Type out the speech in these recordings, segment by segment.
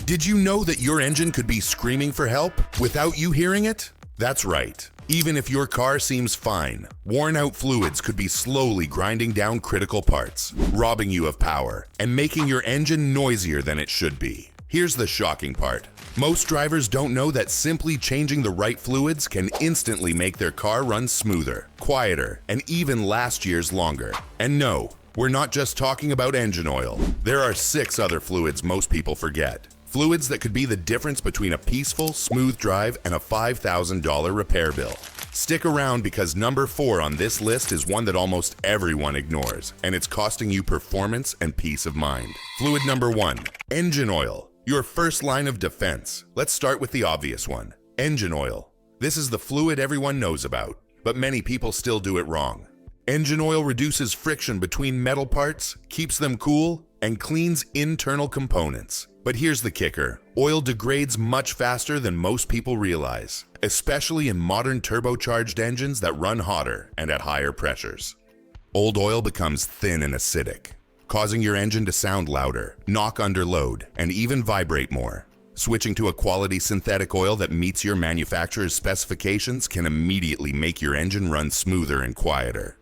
Did you know that your engine could be screaming for help without you hearing it? That's right. Even if your car seems fine, worn-out fluids could be slowly grinding down critical parts, robbing you of power, and making your engine noisier than it should be. Here's the shocking part. Most drivers don't know that simply changing the right fluids can instantly make their car run smoother, quieter, and even last years longer. And no, we're not just talking about engine oil. There are 6 other fluids most people forget. Fluids that could be the difference between a peaceful, smooth drive and a $5,000 repair bill. Stick around because number 4 on this list is one that almost everyone ignores, and it's costing you performance and peace of mind. Fluid number 1, engine oil. Your first line of defense. Let's start with the obvious one, engine oil. This is the fluid everyone knows about, but many people still do it wrong. Engine oil reduces friction between metal parts, keeps them cool, and cleans internal components. But here's the kicker. Oil degrades much faster than most people realize, especially in modern turbocharged engines that run hotter and at higher pressures. Old oil becomes thin and acidic, causing your engine to sound louder, knock under load, and even vibrate more. Switching to a quality synthetic oil that meets your manufacturer's specifications can immediately make your engine run smoother and quieter.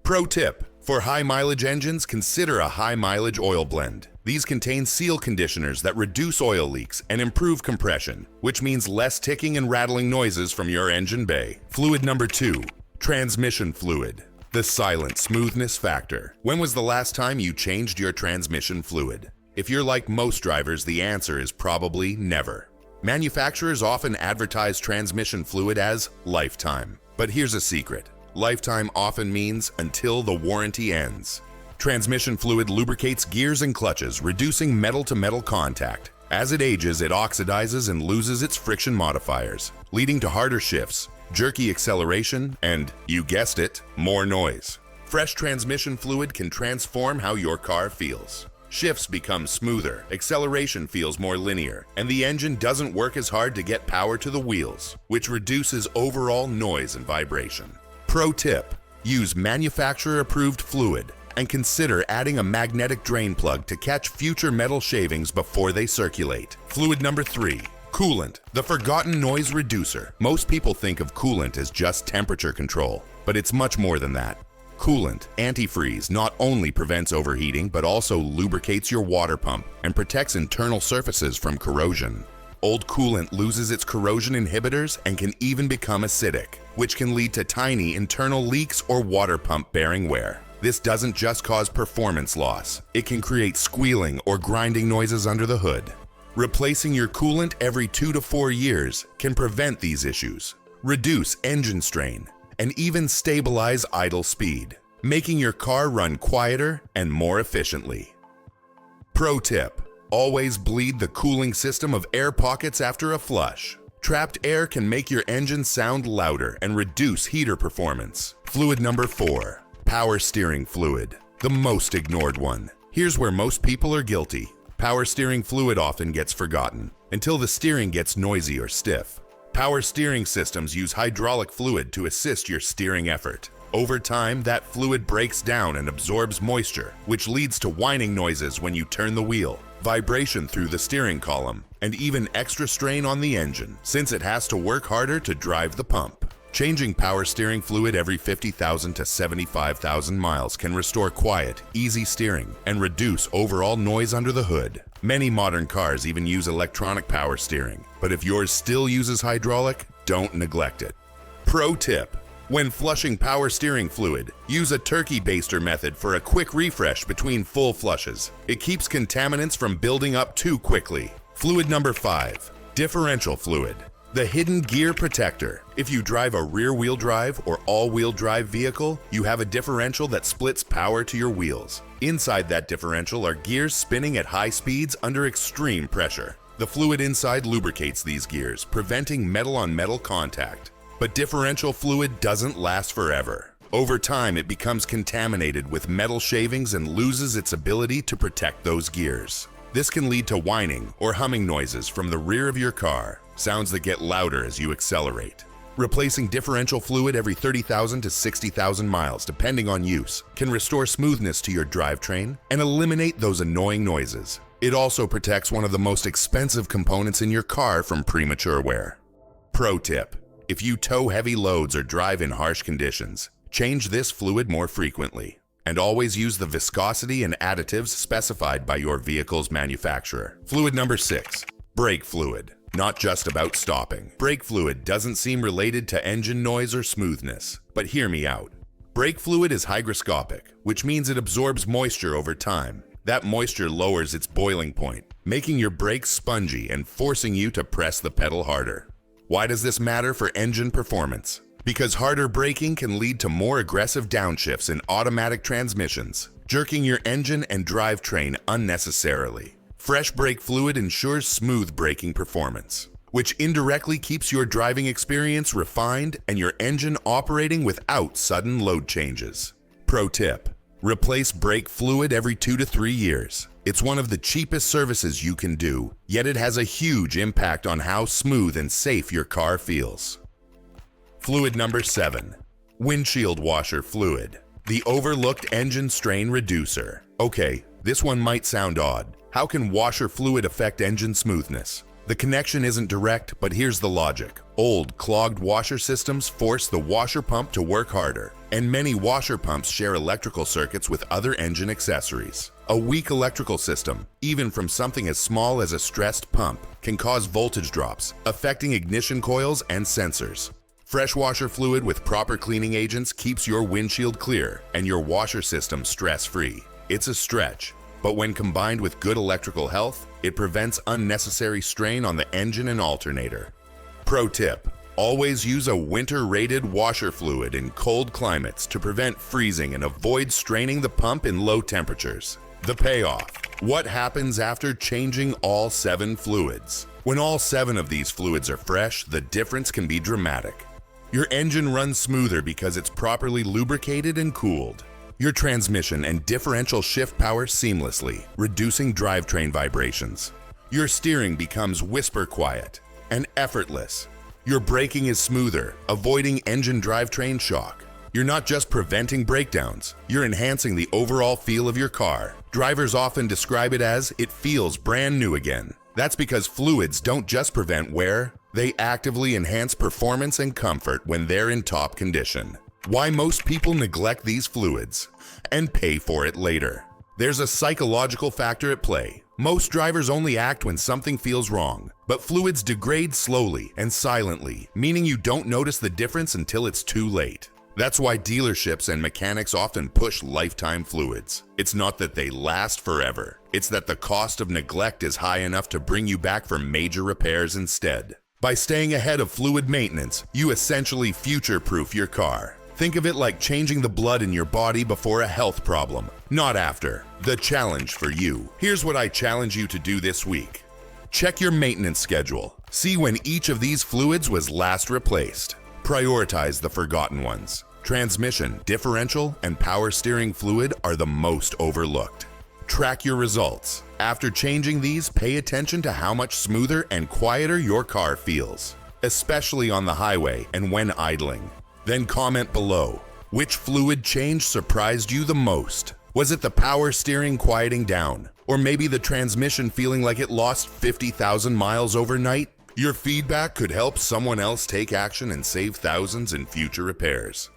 Pro tip: for high mileage engines, consider a high mileage oil blend. These contain seal conditioners that reduce oil leaks and improve compression, which means less ticking and rattling noises from your engine bay. Fluid number 2, transmission fluid. The silent smoothness factor. When was the last time you changed your transmission fluid? If you're like most drivers, the answer is probably never. Manufacturers often advertise transmission fluid as lifetime. But here's a secret. Lifetime often means until the warranty ends. Transmission fluid lubricates gears and clutches, reducing metal-to-metal contact. As it ages, it oxidizes and loses its friction modifiers, leading to harder shifts, jerky acceleration, and, you guessed it, more noise. Fresh transmission fluid can transform how your car feels. Shifts become smoother, acceleration feels more linear, and the engine doesn't work as hard to get power to the wheels, which reduces overall noise and vibration. Pro tip: use manufacturer-approved fluid and consider adding a magnetic drain plug to catch future metal shavings before they circulate. Fluid number 3, coolant, the forgotten noise reducer. Most people think of coolant as just temperature control, but it's much more than that. Coolant, antifreeze, not only prevents overheating, but also lubricates your water pump and protects internal surfaces from corrosion. Old coolant loses its corrosion inhibitors and can even become acidic, which can lead to tiny internal leaks or water pump bearing wear. This doesn't just cause performance loss, it can create squealing or grinding noises under the hood. Replacing your coolant every 2 to 4 years can prevent these issues, reduce engine strain, and even stabilize idle speed, making your car run quieter and more efficiently. Pro tip: always bleed the cooling system of air pockets after a flush. Trapped air can make your engine sound louder and reduce heater performance. Fluid number 4, power steering fluid, the most ignored one. Here's where most people are guilty. Power steering fluid often gets forgotten until the steering gets noisy or stiff. Power steering systems use hydraulic fluid to assist your steering effort. Over time, that fluid breaks down and absorbs moisture, which leads to whining noises when you turn the wheel, vibration through the steering column, and even extra strain on the engine, since it has to work harder to drive the pump. Changing power steering fluid every 50,000 to 75,000 miles can restore quiet, easy steering and reduce overall noise under the hood. Many modern cars even use electronic power steering, but if yours still uses hydraulic, don't neglect it. Pro tip: when flushing power steering fluid, use a turkey baster method for a quick refresh between full flushes. It keeps contaminants from building up too quickly. Fluid number 5, differential fluid, the hidden gear protector. If you drive a rear-wheel drive or all-wheel drive vehicle, you have a differential that splits power to your wheels. Inside that differential are gears spinning at high speeds under extreme pressure. The fluid inside lubricates these gears, preventing metal-on-metal contact. But differential fluid doesn't last forever. Over time, it becomes contaminated with metal shavings and loses its ability to protect those gears. This can lead to whining or humming noises from the rear of your car, sounds that get louder as you accelerate. Replacing differential fluid every 30,000 to 60,000 miles, depending on use, can restore smoothness to your drivetrain and eliminate those annoying noises. It also protects one of the most expensive components in your car from premature wear. Pro tip: if you tow heavy loads or drive in harsh conditions, change this fluid more frequently. And always use the viscosity and additives specified by your vehicle's manufacturer. Fluid number 6, brake fluid. Not just about stopping. Brake fluid doesn't seem related to engine noise or smoothness, but hear me out. Brake fluid is hygroscopic, which means it absorbs moisture over time. That moisture lowers its boiling point, making your brakes spongy and forcing you to press the pedal harder. Why does this matter for engine performance? Because harder braking can lead to more aggressive downshifts in automatic transmissions, jerking your engine and drivetrain unnecessarily. Fresh brake fluid ensures smooth braking performance, which indirectly keeps your driving experience refined and your engine operating without sudden load changes. Pro tip: replace brake fluid every 2 to 3 years. It's one of the cheapest services you can do, yet it has a huge impact on how smooth and safe your car feels. Fluid number 7, windshield washer fluid. The overlooked engine strain reducer. Okay, this one might sound odd. How can washer fluid affect engine smoothness? The connection isn't direct, but here's the logic. Old, clogged washer systems force the washer pump to work harder, and many washer pumps share electrical circuits with other engine accessories. A weak electrical system, even from something as small as a stressed pump, can cause voltage drops, affecting ignition coils and sensors. Fresh washer fluid with proper cleaning agents keeps your windshield clear and your washer system stress-free. It's a stretch, but when combined with good electrical health, it prevents unnecessary strain on the engine and alternator. Pro tip: always use a winter-rated washer fluid in cold climates to prevent freezing and avoid straining the pump in low temperatures. The payoff: what happens after changing all 7 fluids? When all 7 of these fluids are fresh, the difference can be dramatic. Your engine runs smoother because it's properly lubricated and cooled. Your transmission and differential shift power seamlessly, reducing drivetrain vibrations. Your steering becomes whisper quiet and effortless. Your braking is smoother, avoiding engine drivetrain shock. You're not just preventing breakdowns, you're enhancing the overall feel of your car. Drivers often describe it as, "it feels brand new again." That's because fluids don't just prevent wear, they actively enhance performance and comfort when they're in top condition. Why most people neglect these fluids and pay for it later. There's a psychological factor at play. Most drivers only act when something feels wrong, but fluids degrade slowly and silently, meaning you don't notice the difference until it's too late. That's why dealerships and mechanics often push lifetime fluids. It's not that they last forever. It's that the cost of neglect is high enough to bring you back for major repairs instead. By staying ahead of fluid maintenance, you essentially future-proof your car. Think of it like changing the blood in your body before a health problem, not after. The challenge for you. Here's what I challenge you to do this week. Check your maintenance schedule. See when each of these fluids was last replaced. Prioritize the forgotten ones. Transmission, differential, and power steering fluid are the most overlooked. Track your results. After changing these, pay attention to how much smoother and quieter your car feels, especially on the highway and when idling. Then comment below. Which fluid change surprised you the most? Was it the power steering quieting down? Or maybe the transmission feeling like it lost 50,000 miles overnight? Your feedback could help someone else take action and save thousands in future repairs.